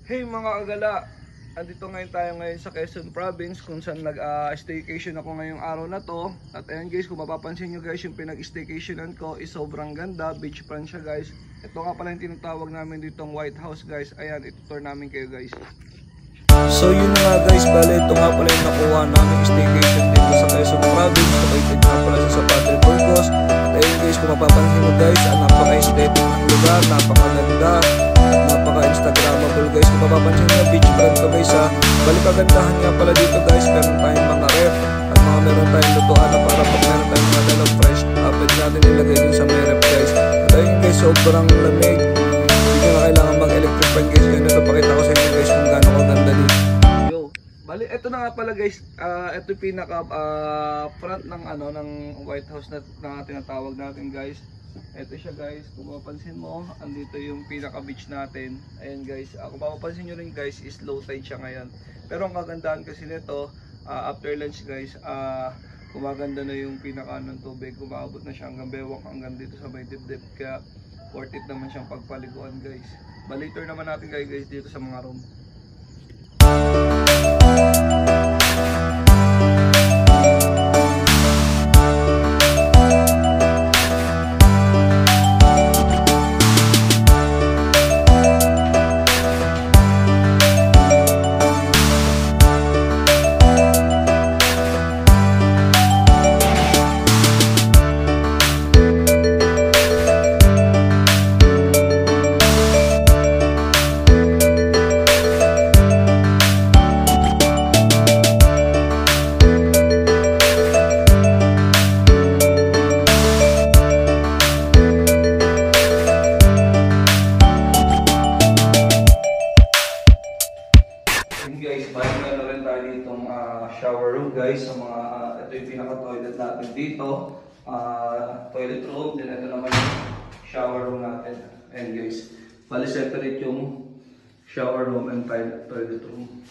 Hey mga kagala, andito ngayon tayo ngayon sa Quezon Province kung saan nag-staycation ako ngayong araw na to. At ayan guys, kung mapapansin nyo guys, yung pinag-staycationan ko is sobrang ganda, beach front siya guys. Ito nga pala yung tinatawag namin ditong White House guys. Ayan, itutour namin kayo guys. So yun nga guys, bale ito nga pala yung nakuha namin staycation dito sa Quezon Province. Located nga pala sa Padre Burgos. At ayun guys, kung mapapansin nyo guys, napaka-aesthetic ng lugar, napakaganda at napaka-instagramable guys. Kung mapapansin nyo, beach front to guys ha. Bali kagandahan nga pala dito guys, meron tayong mga ref at meron tayong lutuan na para pag meron tayong mga dalang fresh, pwede natin ilagay din sa may ref guys. At ayun guys, sobrang lamig. Hindi nyo na kailangan mag-electric fan guys. Yan, ito pakita ko sa inyo guys kung gaano kaganda dito. Yo, bali ito na nga pala guys, ito yung pinaka front ng ng White House na tinatawag natin guys. Ito siya guys, kung mapapansin mo, andito yung pinaka beach natin. Ayan guys, kung mapapansin nyo rin guys, is low tide siya ngayon. Pero ang kagandahan kasi nito, after lunch guys, gumaganda na yung pinaka ng tubig. Umaabot na siya hanggang bewang, hanggang dito sa may dibdib. Kaya worth it naman siyang pagpaliguan guys. Balitor naman natin guys dito sa mga room. Guys, bali na rin tayo ditong shower room guys. Sa mga ito yung pinaka-toilet natin dito. Toilet room, din ito naman yung shower room natin. And guys, bali separate yung shower room and toilet room.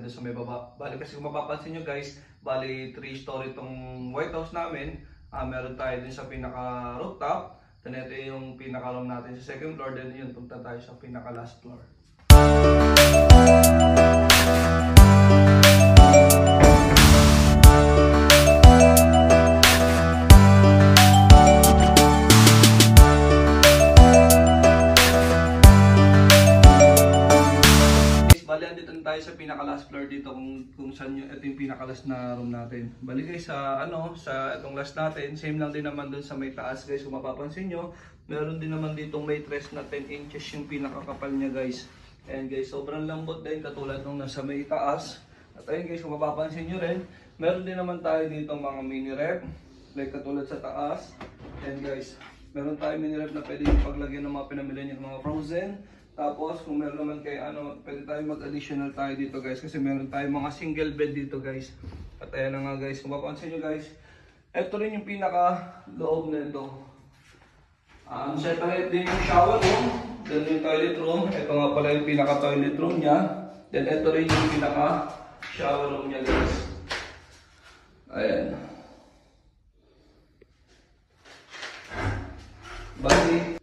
Sa may baba. Bali kasi kung mapapansin nyo guys, bali 3-story itong White House namin. Meron tayo din sa pinaka rooftop. Then ito yung pinaka room natin sa second floor. Then yun, punta tayo sa pinaka last floor. Tayo sa pinaka-last floor dito kung saan ito yung pinaka-last na room natin. Bali guys, sa itong last natin, same lang din naman dun sa may taas guys. Kung mapapansin nyo, meron din naman ditong mattress na 10 inches yung pinakakapal niya guys. And guys, sobrang lambot din katulad nung nasa may taas. At ayun guys, kung mapapansin nyo rin, meron din naman tayo ditong mga mini ref, like katulad sa taas. And guys, meron tayo mini ref na pwede yung paglagyan ng mga pinamili nyo ng mga frozen. Tapos kung meron naman kayo pwede tayo mag-additional tayo dito guys kasi meron tayo mga single bed dito guys. At ayan na nga guys, kung mapapansin nyo guys, ito rin yung pinaka loob na ito. Separate din yung shower room, then yung toilet room. Ito nga pala yung pinaka toilet room niya. Then ito rin yung pinaka shower room niya guys. Ayan. Bali